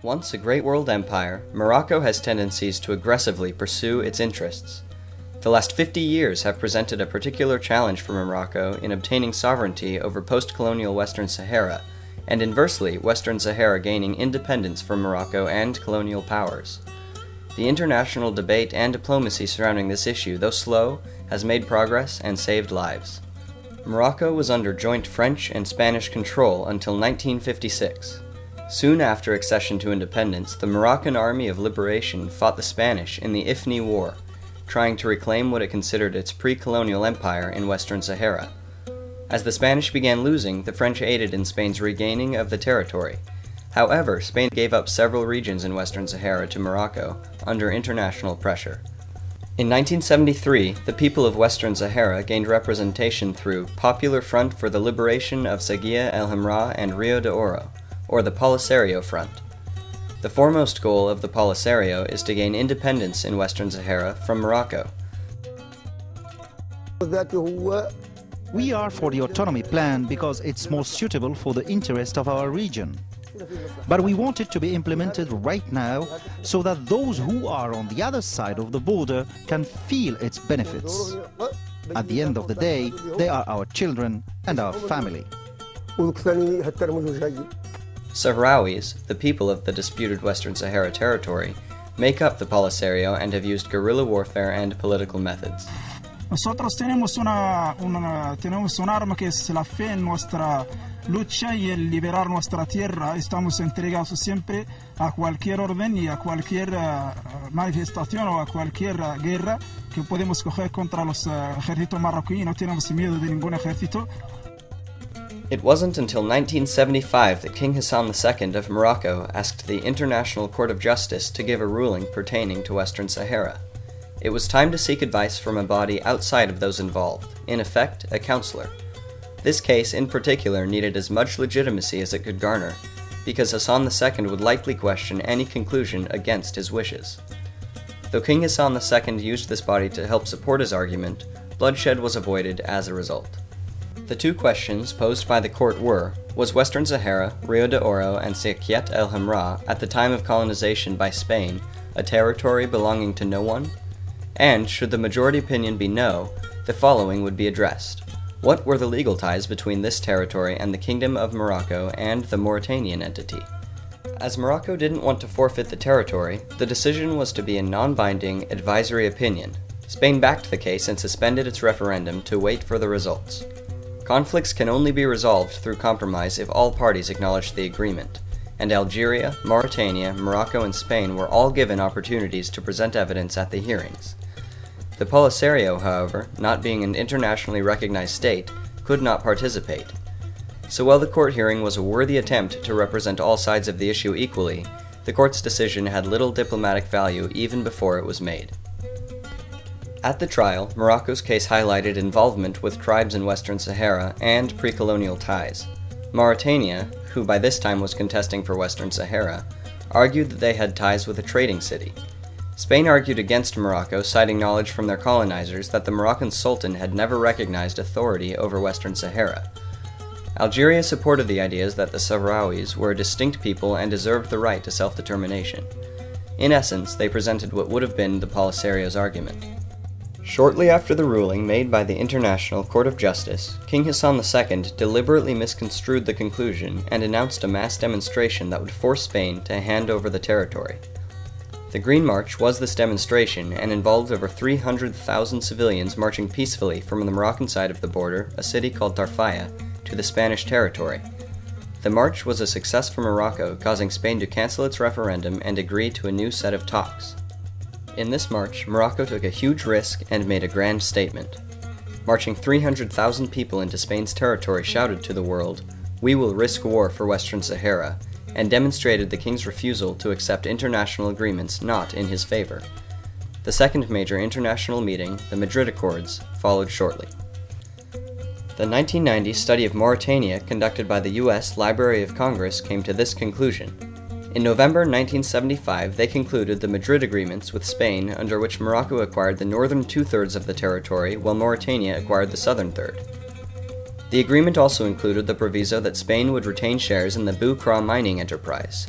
Once a great world empire, Morocco has tendencies to aggressively pursue its interests. The last 50 years have presented a particular challenge for Morocco in obtaining sovereignty over post-colonial Western Sahara, and inversely, Western Sahara gaining independence from Morocco and colonial powers. The international debate and diplomacy surrounding this issue, though slow, has made progress and saved lives. Morocco was under joint French and Spanish control until 1956. Soon after accession to independence, the Moroccan Army of Liberation fought the Spanish in the Ifni War, trying to reclaim what it considered its pre-colonial empire in Western Sahara. As the Spanish began losing, the French aided in Spain's regaining of the territory. However, Spain gave up several regions in Western Sahara to Morocco under international pressure. In 1973, the people of Western Sahara gained representation through Popular Front for the Liberation of Seguiha El Hamra and Rio de Oro, or the Polisario Front. The foremost goal of the Polisario is to gain independence in Western Sahara from Morocco. We are for the autonomy plan because it's more suitable for the interest of our region. But we want it to be implemented right now so that those who are on the other side of the border can feel its benefits. At the end of the day, they are our children and our family. Sahrawis, the people of the disputed Western Sahara territory, make up the Polisario and have used guerrilla warfare and political methods. Nosotros tenemos un arma que es la fe en nuestra lucha y el liberar nuestra tierra. Estamos entregados siempre a cualquier orden y a cualquier manifestación o a cualquier guerra que podemos coger contra los ejércitos marroquíes. No tenemos miedo de ningún ejército. It wasn't until 1975 that King Hassan II of Morocco asked the International Court of Justice to give a ruling pertaining to Western Sahara. It was time to seek advice from a body outside of those involved, in effect, a counselor. This case, in particular, needed as much legitimacy as it could garner, because Hassan II would likely question any conclusion against his wishes. Though King Hassan II used this body to help support his argument, bloodshed was avoided as a result. The two questions posed by the court were, was Western Sahara, Rio de Oro, and Seguiha El Hamra, at the time of colonization by Spain, a territory belonging to no one? And, should the majority opinion be no, the following would be addressed. What were the legal ties between this territory and the Kingdom of Morocco and the Mauritanian entity? As Morocco didn't want to forfeit the territory, the decision was to be a non-binding, advisory opinion. Spain backed the case and suspended its referendum to wait for the results. Conflicts can only be resolved through compromise if all parties acknowledge the agreement, and Algeria, Mauritania, Morocco, and Spain were all given opportunities to present evidence at the hearings. The Polisario, however, not being an internationally recognized state, could not participate. So while the court hearing was a worthy attempt to represent all sides of the issue equally, the court's decision had little diplomatic value even before it was made. At the trial, Morocco's case highlighted involvement with tribes in Western Sahara and pre-colonial ties. Mauritania, who by this time was contesting for Western Sahara, argued that they had ties with a trading city. Spain argued against Morocco, citing knowledge from their colonizers that the Moroccan Sultan had never recognized authority over Western Sahara. Algeria supported the ideas that the Sahrawis were a distinct people and deserved the right to self-determination. In essence, they presented what would have been the Polisario's argument. Shortly after the ruling made by the International Court of Justice, King Hassan II deliberately misconstrued the conclusion and announced a mass demonstration that would force Spain to hand over the territory. The Green March was this demonstration and involved over 300,000 civilians marching peacefully from the Moroccan side of the border, a city called Tarfaya, to the Spanish territory. The march was a success for Morocco, causing Spain to cancel its referendum and agree to a new set of talks. In this march, Morocco took a huge risk and made a grand statement. Marching 300,000 people into Spain's territory shouted to the world, "We will risk war for Western Sahara," and demonstrated the king's refusal to accept international agreements not in his favor. The second major international meeting, the Madrid Accords, followed shortly. The 1990 study of Mauritania conducted by the U.S. Library of Congress came to this conclusion. In November 1975, they concluded the Madrid Agreements with Spain, under which Morocco acquired the northern two-thirds of the territory while Mauritania acquired the southern third. The agreement also included the proviso that Spain would retain shares in the Bukra mining enterprise.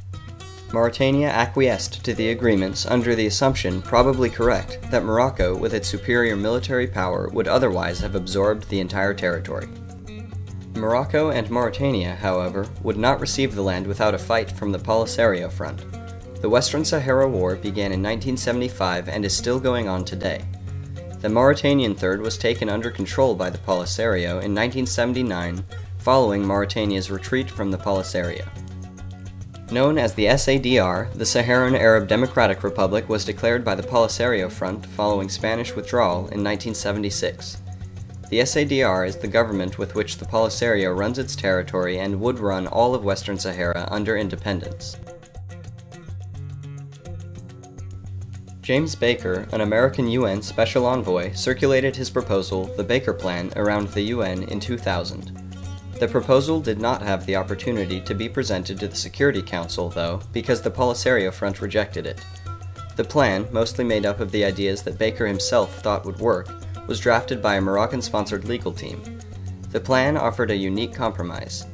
Mauritania acquiesced to the agreements under the assumption, probably correct, that Morocco, with its superior military power, would otherwise have absorbed the entire territory. Morocco and Mauritania, however, would not receive the land without a fight from the Polisario Front. The Western Sahara War began in 1975 and is still going on today. The Mauritanian Third was taken under control by the Polisario in 1979, following Mauritania's retreat from the Polisario. Known as the SADR, the Saharan Arab Democratic Republic was declared by the Polisario Front following Spanish withdrawal in 1976. The SADR is the government with which the Polisario runs its territory and would run all of Western Sahara under independence. James Baker, an American UN Special Envoy, circulated his proposal, the Baker Plan, around the UN in 2000. The proposal did not have the opportunity to be presented to the Security Council, though, because the Polisario Front rejected it. The plan, mostly made up of the ideas that Baker himself thought would work, was drafted by a Moroccan-sponsored legal team. The plan offered a unique compromise.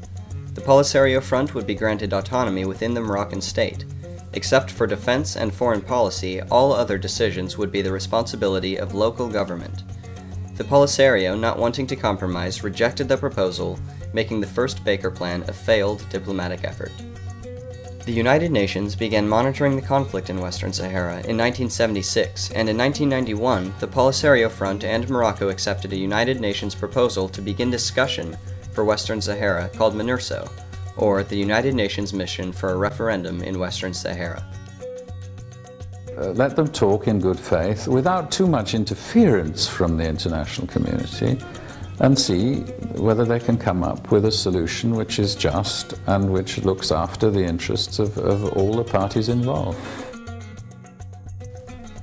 The Polisario Front would be granted autonomy within the Moroccan state. Except for defense and foreign policy, all other decisions would be the responsibility of local government. The Polisario, not wanting to compromise, rejected the proposal, making the first Baker Plan a failed diplomatic effort. The United Nations began monitoring the conflict in Western Sahara in 1976, and in 1991, the Polisario Front and Morocco accepted a United Nations proposal to begin discussion for Western Sahara called MINURSO, or the United Nations Mission for a Referendum in Western Sahara. Let them talk in good faith without too much interference from the international community, and see whether they can come up with a solution which is just and which looks after the interests of all the parties involved.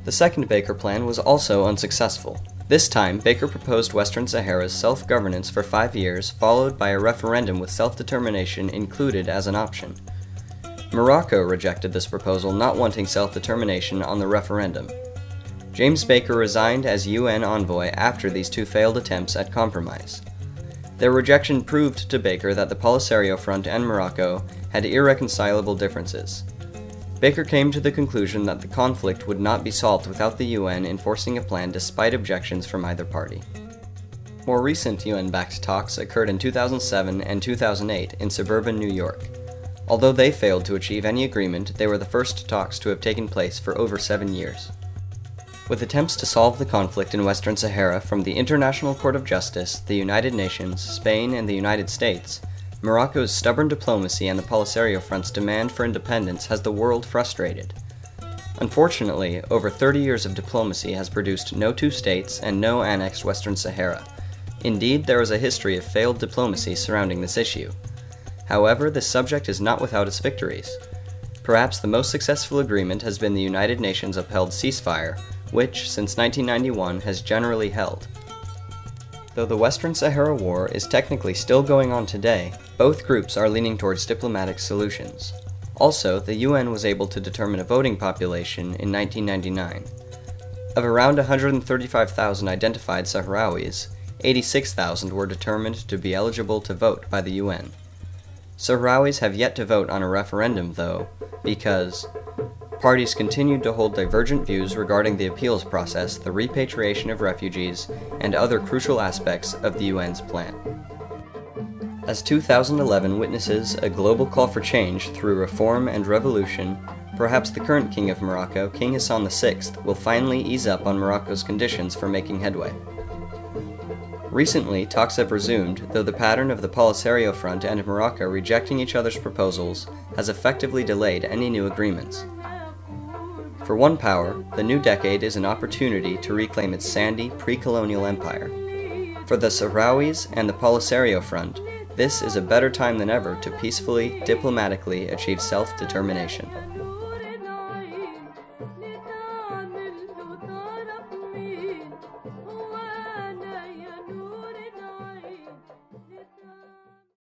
The second Baker Plan was also unsuccessful. This time, Baker proposed Western Sahara's self-governance for 5 years, followed by a referendum with self-determination included as an option. Morocco rejected this proposal, not wanting self-determination on the referendum. James Baker resigned as UN envoy after these two failed attempts at compromise. Their rejection proved to Baker that the Polisario Front and Morocco had irreconcilable differences. Baker came to the conclusion that the conflict would not be solved without the UN enforcing a plan despite objections from either party. More recent UN-backed talks occurred in 2007 and 2008 in suburban New York. Although they failed to achieve any agreement, they were the first talks to have taken place for over 7 years. With attempts to solve the conflict in Western Sahara from the International Court of Justice, the United Nations, Spain, and the United States, Morocco's stubborn diplomacy and the Polisario Front's demand for independence has the world frustrated. Unfortunately, over 30 years of diplomacy has produced no two states and no annexed Western Sahara. Indeed, there is a history of failed diplomacy surrounding this issue. However, this subject is not without its victories. Perhaps the most successful agreement has been the United Nations upheld ceasefire, which, since 1991, has generally held. Though the Western Sahara War is technically still going on today, both groups are leaning towards diplomatic solutions. Also, the UN was able to determine a voting population in 1999. Of around 135,000 identified Sahrawis, 86,000 were determined to be eligible to vote by the UN. Sahrawis have yet to vote on a referendum, though, because parties continued to hold divergent views regarding the appeals process, the repatriation of refugees, and other crucial aspects of the UN's plan. As 2011 witnesses a global call for change through reform and revolution, perhaps the current king of Morocco, King Hassan VI, will finally ease up on Morocco's conditions for making headway. Recently, talks have resumed, though the pattern of the Polisario Front and Morocco rejecting each other's proposals has effectively delayed any new agreements. For one power, the new decade is an opportunity to reclaim its sandy, pre-colonial empire. For the Sahrawis and the Polisario Front, this is a better time than ever to peacefully, diplomatically achieve self-determination.